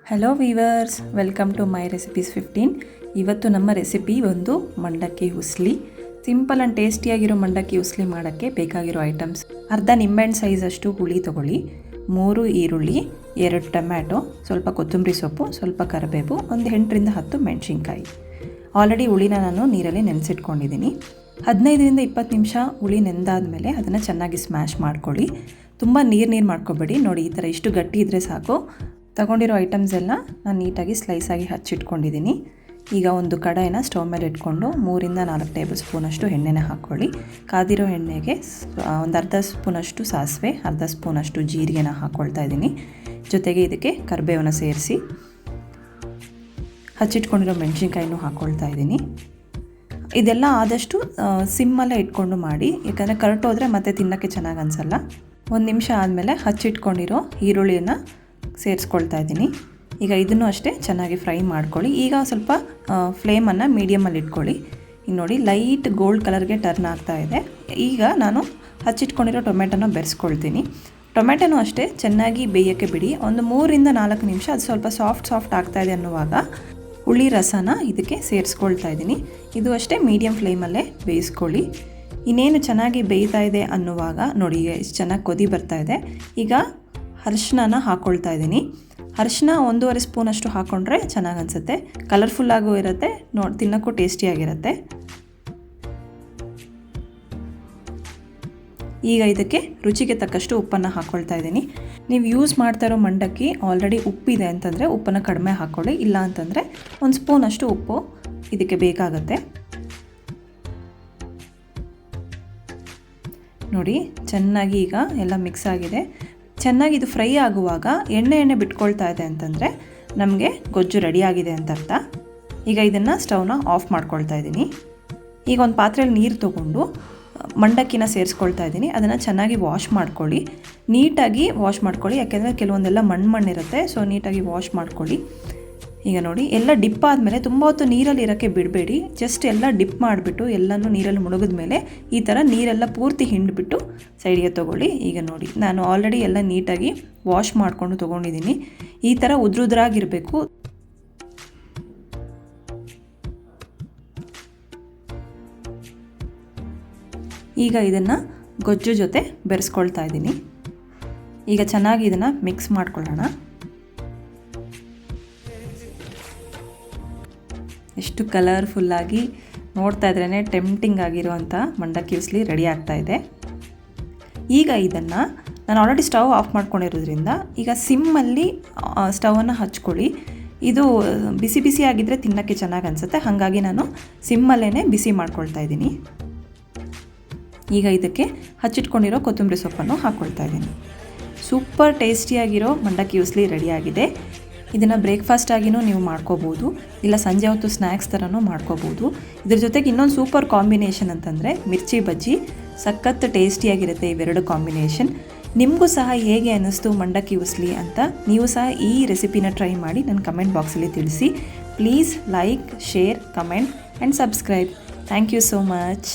Hello viewers, welcome to my recipes 15. ಇವತ್ತು ನಮ್ಮ recipe ಒಂದು ಮಂಡಕ್ಕಿ ಉಸ್ಲಿ. ಸಿಂಪಲ್ ಆ್ಯಂಡ್ ಟೇಸ್ಟಿಯಾಗಿರೋ ಮಂಡಕ್ಕಿ ಉಸ್ಲಿ ಮಾಡೋಕ್ಕೆ ಬೇಕಾಗಿರೋ ಐಟಮ್ಸ್: ಅರ್ಧ ನಿಂಬೆಹಣ್ಣು ಸೈಜಷ್ಟು ಹುಳಿ ತೊಗೊಳ್ಳಿ, 3 ಈರುಳ್ಳಿ, 2 ಟೊಮ್ಯಾಟೊ, ಸ್ವಲ್ಪ ಕೊತ್ತಂಬರಿ ಸೊಪ್ಪು, ಸ್ವಲ್ಪ ಕರಿಬೇವು, ಒಂದು 8ರಿಂದ 10 ಮೆಣಸಿನ್ಕಾಯಿ. ಆಲ್ರೆಡಿ ಹುಳಿನ ನಾನು ನೀರಲ್ಲಿ ನೆನೆಸಿಟ್ಕೊಂಡಿದ್ದೀನಿ. 15ರಿಂದ 20 ನಿಮಿಷ ಹುಳಿ ನೆಂದಾದಮೇಲೆ ಅದನ್ನು ಚೆನ್ನಾಗಿ ಸ್ಮ್ಯಾಶ್ ಮಾಡ್ಕೊಳ್ಳಿ. ತುಂಬ ನೀರು ಮಾಡ್ಕೊಬೇಡಿ. ನೋಡಿ, ಈ ಥರ ಇಷ್ಟು ಗಟ್ಟಿ ಇದ್ದರೆ ಸಾಕು. ತಗೊಂಡಿರೋ ಐಟಮ್ಸ್ ಎಲ್ಲ ನಾನು ನೀಟಾಗಿ ಸ್ಲೈಸಾಗಿ ಹಚ್ಚಿಟ್ಕೊಂಡಿದ್ದೀನಿ. ಈಗ ಒಂದು ಕಡಾಯಿನ ಸ್ಟವ್ ಮೇಲೆ ಇಟ್ಕೊಂಡು 3ರಿಂದ 4 ಟೇಬಲ್ ಸ್ಪೂನಷ್ಟು ಎಣ್ಣೆನ ಹಾಕ್ಕೊಳ್ಳಿ. ಕಾದಿರೋ ಎಣ್ಣೆಗೆ ಒಂದು ಅರ್ಧ ಸ್ಪೂನಷ್ಟು ಸಾಸಿವೆ, ಅರ್ಧ ಸ್ಪೂನಷ್ಟು ಜೀರಿಗೆನ ಹಾಕ್ಕೊಳ್ತಾ ಇದ್ದೀನಿ. ಜೊತೆಗೆ ಇದಕ್ಕೆ ಕರಿಬೇವನ್ನ ಸೇರಿಸಿ ಹಚ್ಚಿಟ್ಕೊಂಡಿರೋ ಮೆಣಸಿನ್ಕಾಯಿನೂ ಹಾಕ್ಕೊಳ್ತಾ ಇದ್ದೀನಿ. ಇದೆಲ್ಲ ಆದಷ್ಟು ಸಿಮ್ಮಲ್ಲೇ ಇಟ್ಕೊಂಡು ಮಾಡಿ, ಯಾಕಂದರೆ ಕರಟೋದ್ರೆ ಮತ್ತೆ ತಿನ್ನೋಕ್ಕೆ ಚೆನ್ನಾಗಿ ಅನಿಸಲ್ಲ. 1 ನಿಮಿಷ ಆದಮೇಲೆ ಹಚ್ಚಿಟ್ಕೊಂಡಿರೋ ಈರುಳ್ಳಿಯನ್ನು ಸೇರಿಸ್ಕೊಳ್ತಾ ಇದ್ದೀನಿ. ಈಗ ಇದನ್ನು ಅಷ್ಟೇ ಚೆನ್ನಾಗಿ ಫ್ರೈ ಮಾಡ್ಕೊಳ್ಳಿ. ಈಗ ಸ್ವಲ್ಪ ಫ್ಲೇಮನ್ನು ಮೀಡಿಯಮಲ್ಲಿ ಇಟ್ಕೊಳ್ಳಿ. ಇನ್ನು ನೋಡಿ, ಲೈಟ್ ಗೋಲ್ಡ್ ಕಲರ್ಗೆ ಟರ್ನ್ ಆಗ್ತಾ ಇದೆ. ಈಗ ನಾನು ಹಚ್ಚಿಟ್ಕೊಂಡಿರೋ ಟೊಮೆಟೊನ ಬೆರೆಸ್ಕೊಳ್ತೀನಿ. ಟೊಮೆಟೊನೂ ಅಷ್ಟೇ ಚೆನ್ನಾಗಿ ಬೇಯೋಕ್ಕೆ ಬಿಡಿ. ಒಂದು 3ರಿಂದ 4 ನಿಮಿಷ ಅದು ಸ್ವಲ್ಪ ಸಾಫ್ಟ್ ಆಗ್ತಾ ಇದೆ ಅನ್ನುವಾಗ ಹುಳಿ ರಸನ ಇದಕ್ಕೆ ಸೇರಿಸ್ಕೊಳ್ತಾ ಇದ್ದೀನಿ. ಇದು ಅಷ್ಟೇ ಮೀಡಿಯಮ್ ಫ್ಲೇಮಲ್ಲೇ ಬೇಯಿಸ್ಕೊಳ್ಳಿ. ಇನ್ನೇನು ಚೆನ್ನಾಗಿ ಬೇಯ್ತಾ ಇದೆ ಅನ್ನುವಾಗ ನೋಡಿ, ಎಷ್ಟು ಚೆನ್ನಾಗಿ ಕೊದಿ ಬರ್ತಾ ಇದೆ. ಈಗ ಅರಿಶಿನ ಹಾಕ್ಕೊಳ್ತಾ ಇದ್ದೀನಿ. ಅರಿಶಿನ 1.5 ಸ್ಪೂನಷ್ಟು ಹಾಕ್ಕೊಂಡ್ರೆ ಚೆನ್ನಾಗಿ ಅನಿಸುತ್ತೆ. ಕಲರ್ಫುಲ್ಲಾಗೂ ಇರುತ್ತೆ, ತಿನ್ನೋಕ್ಕೂ ಟೇಸ್ಟಿಯಾಗಿರುತ್ತೆ. ಈಗ ಇದಕ್ಕೆ ರುಚಿಗೆ ತಕ್ಕಷ್ಟು ಉಪ್ಪನ್ನು ಹಾಕ್ಕೊಳ್ತಾ ಇದ್ದೀನಿ. ನೀವು ಯೂಸ್ ಮಾಡ್ತಾ ಇರೋ ಮಂಡಕ್ಕಿ ಆಲ್ರೆಡಿ ಉಪ್ಪಿದೆ ಅಂತಂದರೆ ಉಪ್ಪನ್ನು ಕಡಿಮೆ ಹಾಕ್ಕೊಳ್ಳಿ. ಇಲ್ಲ ಅಂತಂದರೆ 1 ಸ್ಪೂನಷ್ಟು ಉಪ್ಪು ಇದಕ್ಕೆ ಬೇಕಾಗುತ್ತೆ. ನೋಡಿ, ಚೆನ್ನಾಗಿ ಈಗ ಎಲ್ಲ ಮಿಕ್ಸ್ ಆಗಿದೆ. ಚೆನ್ನಾಗಿ ಇದು ಫ್ರೈ ಆಗುವಾಗ ಎಣ್ಣೆ ಬಿಟ್ಕೊಳ್ತಾ ಇದೆ ಅಂತಂದರೆ ನಮಗೆ ಗೊಜ್ಜು ರೆಡಿಯಾಗಿದೆ ಅಂತ ಅರ್ಥ. ಈಗ ಇದನ್ನು ಸ್ಟವ್ನ ಆಫ್ ಮಾಡ್ಕೊಳ್ತಾ ಇದ್ದೀನಿ. ಈಗ ಒಂದು ಪಾತ್ರೆಯಲ್ಲಿ ನೀರು ತೊಗೊಂಡು ಮಂಡಕ್ಕಿನ ಸೇರಿಸ್ಕೊಳ್ತಾ ಇದ್ದೀನಿ. ಅದನ್ನು ಚೆನ್ನಾಗಿ ವಾಶ್ ಮಾಡ್ಕೊಳ್ಳಿ. ನೀಟಾಗಿ ವಾಶ್ ಮಾಡ್ಕೊಳ್ಳಿ, ಯಾಕೆಂದರೆ ಕೆಲವೊಂದೆಲ್ಲ ಮಣ್ಣಿರುತ್ತೆ. ಸೊ ನೀಟಾಗಿ ವಾಶ್ ಮಾಡ್ಕೊಳ್ಳಿ. ಈಗ ನೋಡಿ, ಎಲ್ಲ ಡಿಪ್ ಆದಮೇಲೆ ತುಂಬ ಹೊತ್ತು ನೀರಲ್ಲಿ ಇರೋಕ್ಕೆ ಬಿಡಬೇಡಿ. ಜಸ್ಟ್ ಎಲ್ಲ ಡಿಪ್ ಮಾಡಿಬಿಟ್ಟು ಎಲ್ಲನೂ ನೀರಲ್ಲಿ ಮುಳುಗಿದ ಮೇಲೆ ಈ ಥರ ನೀರೆಲ್ಲ ಪೂರ್ತಿ ಹಿಂಡಿಬಿಟ್ಟು ಸೈಡಿಗೆ ತೊಗೊಳ್ಳಿ. ಈಗ ನೋಡಿ, ನಾನು ಆಲ್ರೆಡಿ ಎಲ್ಲ ನೀಟಾಗಿ ವಾಶ್ ಮಾಡಿಕೊಂಡು ತೊಗೊಂಡಿದ್ದೀನಿ. ಈ ಥರ ಉದ್ರುದ್ರಾಗಿರಬೇಕು. ಈಗ ಇದನ್ನು ಗೊಜ್ಜು ಜೊತೆ ಬೆರೆಸ್ಕೊಳ್ತಾ ಇದ್ದೀನಿ. ಈಗ ಚೆನ್ನಾಗಿ ಇದನ್ನು ಮಿಕ್ಸ್ ಮಾಡ್ಕೊಳ್ಳೋಣ. ಎಷ್ಟು ಕಲರ್ಫುಲ್ಲಾಗಿ, ನೋಡ್ತಾ ಇದ್ರೇ ಟೆಂಪ್ಟಿಂಗ್ ಆಗಿರುವಂಥ ಮಂಡಕ್ಕಿ ಉಸ್ಲಿ ರೆಡಿ ಆಗ್ತಾ ಇದೆ. ಈಗ ಇದನ್ನು ನಾನು ಆಲ್ರೆಡಿ ಸ್ಟವ್ ಆಫ್ ಮಾಡ್ಕೊಂಡಿರೋದ್ರಿಂದ ಈಗ ಸಿಮ್ಮಲ್ಲಿ ಸ್ಟವನ್ನು ಹಚ್ಕೊಳ್ಳಿ. ಇದು ಬಿಸಿ ಆಗಿದ್ದರೆ ತಿನ್ನೋಕ್ಕೆ ಚೆನ್ನಾಗಿ ಅನಿಸುತ್ತೆ. ಹಾಗಾಗಿ ನಾನು ಸಿಮ್ಮಲ್ಲೇ ಬಿಸಿ ಮಾಡ್ಕೊಳ್ತಾ ಇದ್ದೀನಿ. ಈಗ ಇದಕ್ಕೆ ಹಚ್ಚಿಟ್ಕೊಂಡಿರೋ ಕೊತ್ತಂಬರಿ ಸೊಪ್ಪನ್ನು ಹಾಕ್ಕೊಳ್ತಾ ಇದ್ದೀನಿ. ಸೂಪರ್ ಟೇಸ್ಟಿಯಾಗಿರೋ ಮಂಡಕ್ಕಿ ಉಸ್ಲಿ ರೆಡಿಯಾಗಿದೆ. ಇದನ್ನು ಬ್ರೇಕ್ಫಾಸ್ಟ್ ಆಗಿನೂ ನೀವು ಮಾಡ್ಕೋಬೋದು, ಇಲ್ಲ ಸಂಜೆ ಹೊತ್ತು ಸ್ನ್ಯಾಕ್ಸ್ ಥರನೂ ಮಾಡ್ಕೋಬೋದು. ಇದ್ರ ಜೊತೆಗೆ ಇನ್ನೊಂದು ಸೂಪರ್ ಕಾಂಬಿನೇಷನ್ ಅಂತಂದರೆ ಮಿರ್ಚಿ ಬಜ್ಜಿ. ಸಖತ್ ಟೇಸ್ಟಿಯಾಗಿರುತ್ತೆ ಇವೆರಡು ಕಾಂಬಿನೇಷನ್. ನಿಮಗೂ ಸಹ ಹೇಗೆ ಅನ್ನಿಸ್ತು ಮಂಡಕ್ಕಿ ಉಸ್ಲಿ ಅಂತ ನೀವು ಸಹ ಈ ರೆಸಿಪಿನ ಟ್ರೈ ಮಾಡಿ ನನ್ನ ಕಮೆಂಟ್ ಬಾಕ್ಸಲ್ಲಿ ತಿಳಿಸಿ. Please like, share, comment and subscribe. Thank you so much.